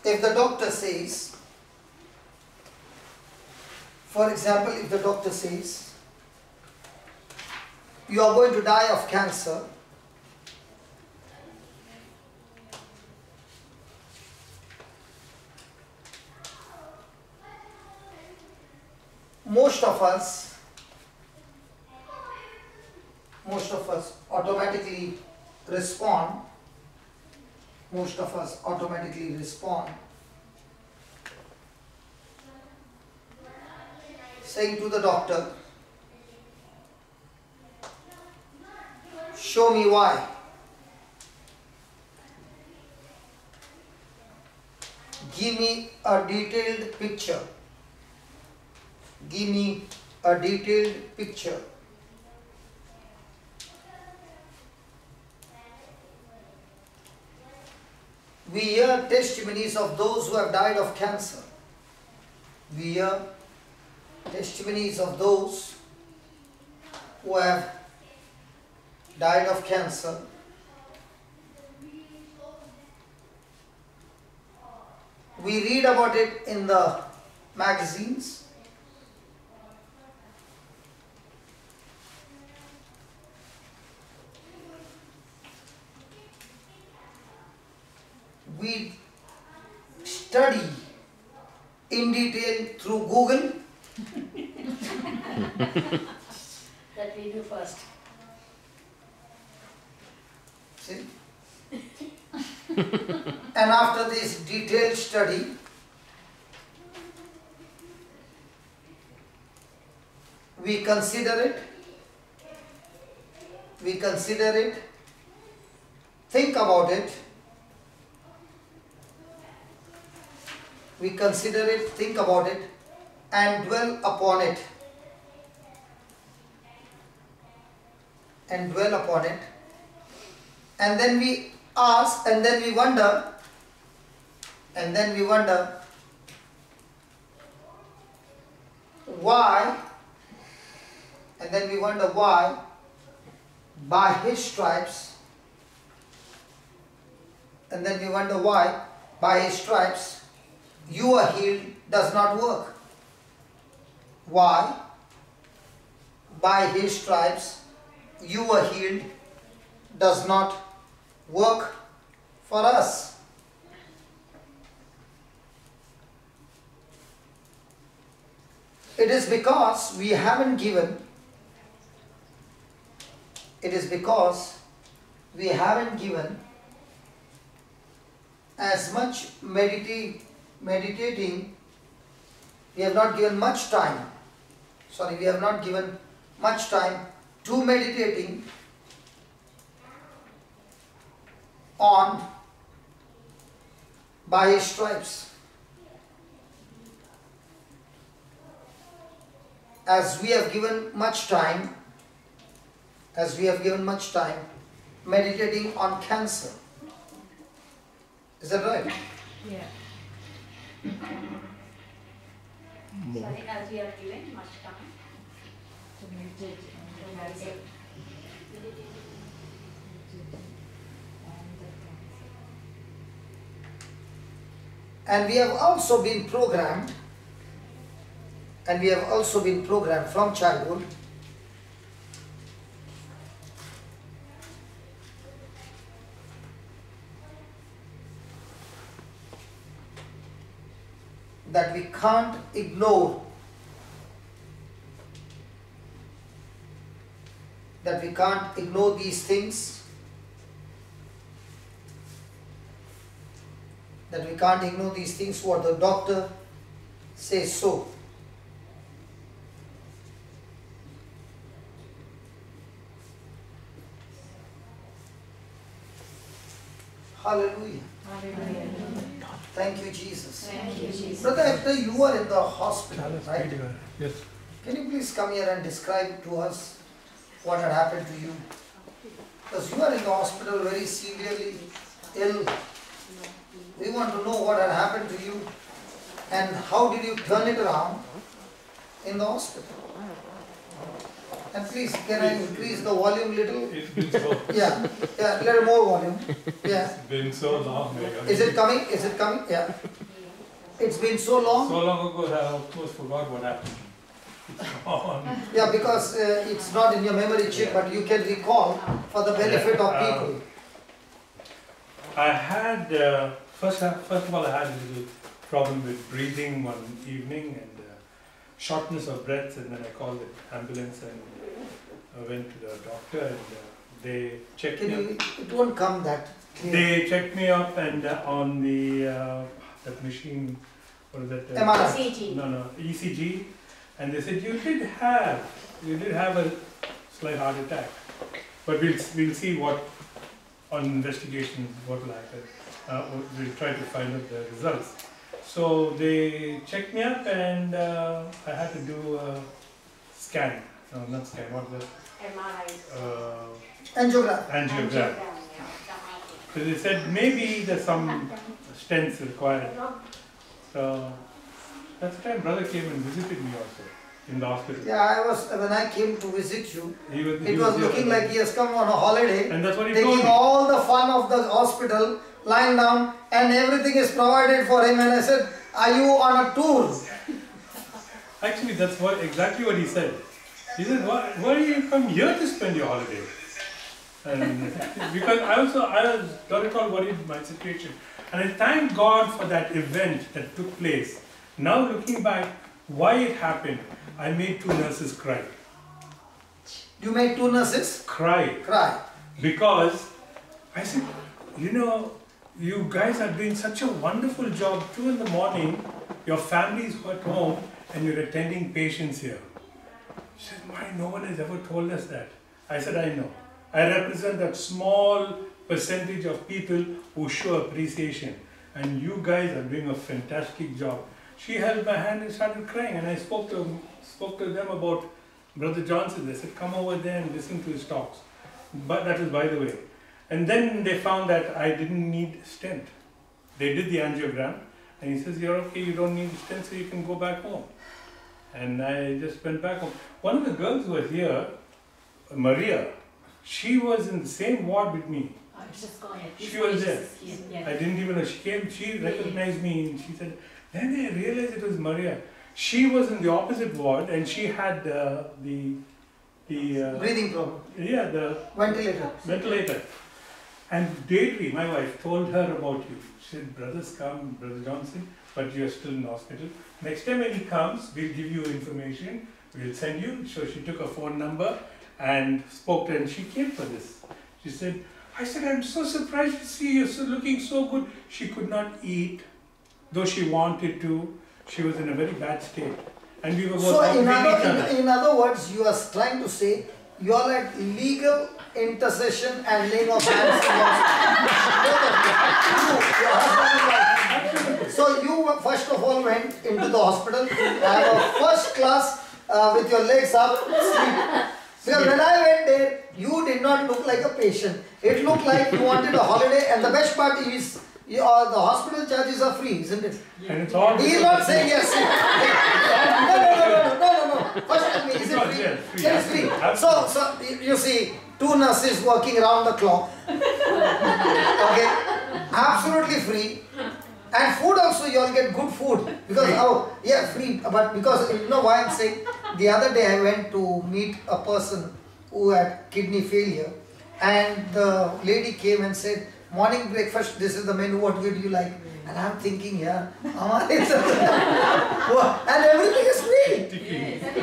if the doctor says, for example, if the doctor says, you are going to die of cancer, most of us automatically respond. Most of us automatically respond, saying to the doctor, show me why. Give me a detailed picture. Give me a detailed picture. We hear testimonies of those who have died of cancer. We hear testimonies of those who have died of cancer. We read about it in the magazines. We study in detail through Google. That we do first. See? And after this detailed study, we consider it, think about it, and dwell upon it. And then we ask, and then we wonder, why, by His stripes, you are healed does not work. Why? By His stripes, you are healed does not work for us. It is because we haven't given as much meditating. We have not given much time to meditating on by His stripes. As we have given much time meditating on cancer. Is that right? Yeah. Sorry, as we are given much time to meditate on cancer. And we have also been programmed from childhood that we can't ignore these things, what the doctor says so. Hallelujah. Hallelujah. Thank you, Jesus. Thank you, Jesus. Brother Hector, you are in the hospital, right? Yes. Can you please come here and describe to us what had happened to you? Because you are in the hospital very severely ill. We want to know what had happened to you and how did you turn it around in the hospital. And please, can I increase the volume little? It's been so, Yeah, yeah, little more volume. Yeah. it's been so long. Is it coming? Is it coming? Yeah. It's been so long. So long ago that I almost forgot what happened. It's gone. Yeah, because it's not in your memory chip, but you can recall for the benefit of people. I had, first of all, I had a little problem with breathing one evening and shortness of breath, and then I called the ambulance and I went to the doctor and they checked Can me you, up. it won't come that clear. They checked me up and on the that machine, what is that? MRI. CG. No, ECG, and they said you did have a slight heart attack, but we'll see what on investigation what will happen. We'll try to find out the results. So they checked me up and I had to do a scan. No, not scan. What the MRI. Angiogram. angiogram. So they said maybe there's some stents required. So that's the time brother came and visited me also in the hospital. Yeah, when I came to visit you, He was it was here. looking like he has come on a holiday, And that's what he told taking me. all the fun of the hospital, lying down, and everything is provided for him. And I said, are you on a tour? Actually, that's exactly what he said. He said, why do you come here to spend your holiday? And because I was not at all worried with my situation. And I thank God for that event that took place. Now looking back, why it happened, I made 2 nurses cry. You made 2 nurses Cry. cry. Because I said, you guys are doing such a wonderful job. 2 in the morning, your family is at home and you're attending patients here. She said, why no one has ever told us that? I said, I know. I represent that small percentage of people who show appreciation. And you guys are doing a fantastic job. She held my hand and started crying. And I spoke to them about Brother Johnson. They said, come over there and listen to his talks. But that is by the way. And then they found that I didn't need stent. They did the angiogram. And he says, you're okay, you don't need stent, so you can go back home. And I just went back home. One of the girls who was here, Maria, she was in the same ward with me. She was there. I didn't even know. She came, she recognized me and she said, then I realized it was Maria. She was in the opposite ward and she had the Breathing problem. yeah, the Ventilator. ventilator. And Deirdre, my wife, told her about you. She said, brothers come, Brother Johnson, but you're still in hospital. Next time when he comes, we'll give you information, we'll send you. So she took a phone number and spoke to her and she came for this. She said, I said, I'm so surprised to see you looking so good. She could not eat, though she wanted to. She was in a very bad state. And we were both So helping each other. in other words, you are trying to say you are at legal intercession and laying of hands. So you first of all went into the hospital, have a first class with your legs up, sleep. Because when I went there, you did not look like a patient. It looked like you wanted a holiday, and the best part is the hospital charges are free, isn't it? And it's all He is not saying yes. No. First tell me, is it free? Yes, free. Yes, free. So you see, 2 nurses working around the clock. Okay, absolutely free. And food also, you all get good food. Because, free. But because, you know why I'm saying? The other day I went to meet a person who had kidney failure. And the lady came and said, morning breakfast, this is the menu, what would you like? And I'm thinking, and everything is free.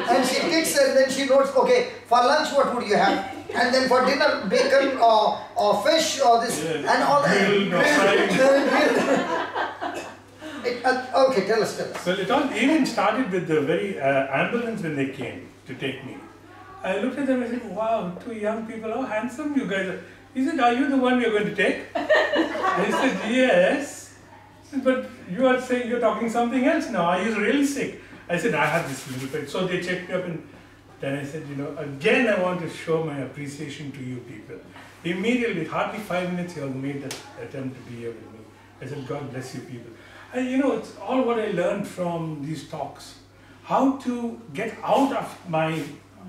And she kicks and then she notes, okay, for lunch what would you have? And then for dinner, bacon or fish or this and all that. Okay, tell us. Well, it all even started with the very ambulance when they came to take me. I looked at them and said, wow, 2 young people, how handsome you guys are. He said, are you the one we are going to take? I said, yes. He said, but you are saying you're talking something else now. Are you really sick? I said, I have this little bit. So they checked me up and then I said, again I want to show my appreciation to you people. Immediately, hardly 5 minutes, you all made that attempt to be here with me. I said, God bless you people. And it's all what I learned from these talks. How to get out of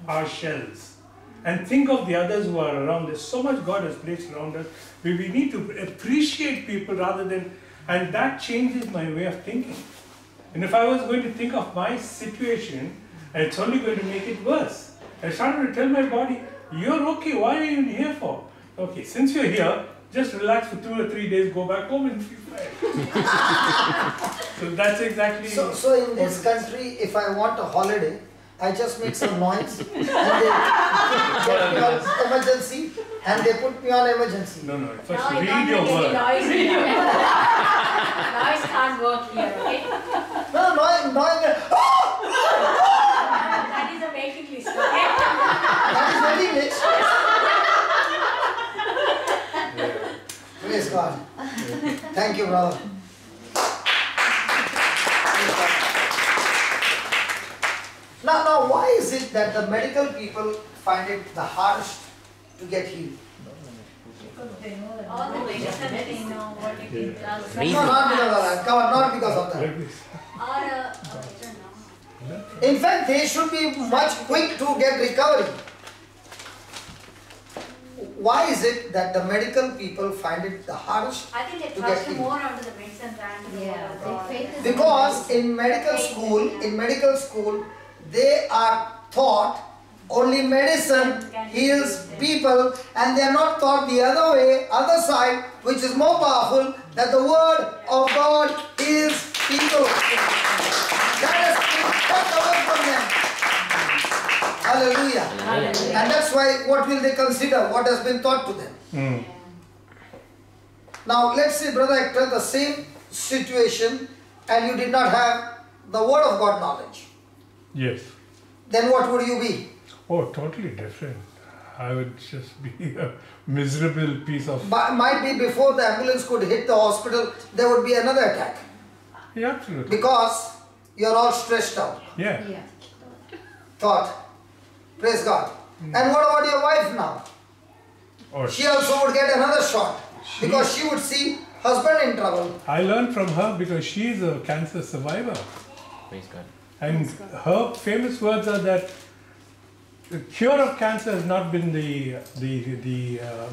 our shells. and think of the others who are around us. So much God has placed around us. We need to appreciate people rather than, and that changes my way of thinking. And if I was going to think of my situation, it's only going to make it worse. I started to tell my body, you're okay, why are you here for? Okay, since you're here, just relax for 2 or 3 days, go back home and feel fine. So that's exactly... So in this country, if I want a holiday, I just make some noise and they get me on emergency and they put me on emergency. No, No, first you read can't your make any word. noise here. Noise can't work here, okay? No, noise. That is a waiting list, okay? That is very rich. Praise God. Thank you, brother. Now, why is it that the medical people find it the hardest to get healed? All the medicine, they know what it is. No, not because of that. Come on, not because of that. Like this. Or, I don't know. In fact, they should be much quick to get recovery. Why is it that the medical people find it the hardest I think they to trust get healed? more onto the medicine than the word of God. Because in medical school, they are taught only medicine heals people, and they are not taught the other way, other side, which is more powerful, that the word of God heals people. That has been cut away from them. Hallelujah. And that's why, what will they consider? What has been taught to them? Now, let's say, Brother Hector, the same situation, and you did not have the word of God knowledge. Yes. Then what would you be? Oh, totally different. I would just be a miserable piece of... Might be before the ambulance could hit the hospital, there would be another attack. Yeah, absolutely. Because you're all stressed out. Yeah. Thought. Praise God. And what about your wife now? Or She also would get another shot. Because she would see husband in trouble. I learned from her because she is a cancer survivor. Praise God. And her famous words are that the cure of cancer has not been the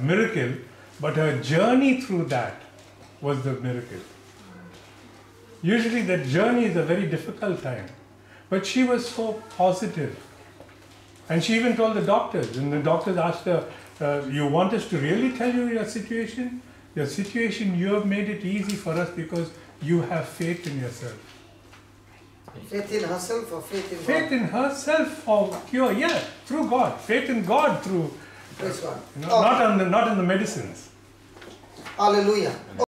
miracle, but her journey through that was the miracle. Usually that journey is a very difficult time, but she was so positive. And she even told the doctors, and the doctors asked her, you want us to really tell you your situation? Your situation, you have made it easy for us because you have faith in yourself. Faith in herself or faith in Faith God? in herself for cure, yeah, through God. Faith in God through, Praise God. not in the medicines. Hallelujah.